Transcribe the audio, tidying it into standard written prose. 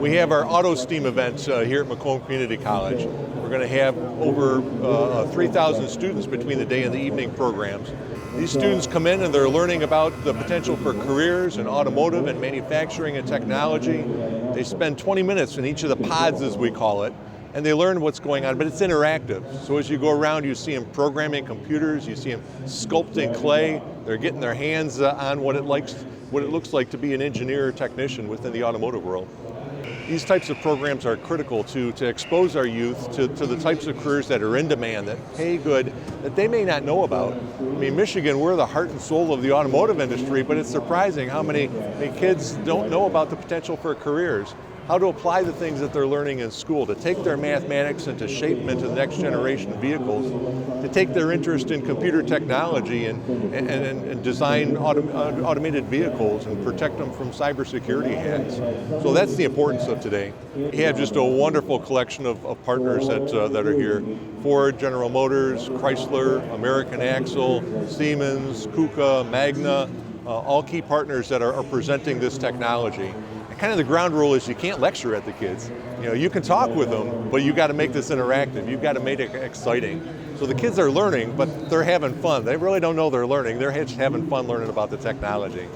We have our Auto STEAM events here at Macomb Community College. We're going to have over 3,000 students between the day and the evening programs. These students come in and they're learning about the potential for careers in automotive and manufacturing and technology. They spend 20 minutes in each of the pods, as we call it, and they learn what's going on, but it's interactive. So as you go around, you see them programming computers, you see them sculpting clay, they're getting their hands on what it looks like to be an engineer or technician within the automotive world. These types of programs are critical to expose our youth to the types of careers that are in demand, that pay good, that they may not know about. I mean, Michigan, we're the heart and soul of the automotive industry, but it's surprising how many kids don't know about the potential for careers, how to apply the things that they're learning in school, to take their mathematics and to shape them into the next generation vehicles, to take their interest in computer technology and design automated vehicles and protect them from cybersecurity hacks. So that's the importance of today. We have just a wonderful collection of partners that are here. Ford, General Motors, Chrysler, American Axle, Siemens, KUKA, Magna, all key partners that are presenting this technology. Kind of the ground rule is you can't lecture at the kids. You know, you can talk with them, but you got to make this interactive. You've got to make it exciting. So the kids are learning, but they're having fun. They really don't know they're learning. They're just having fun learning about the technology.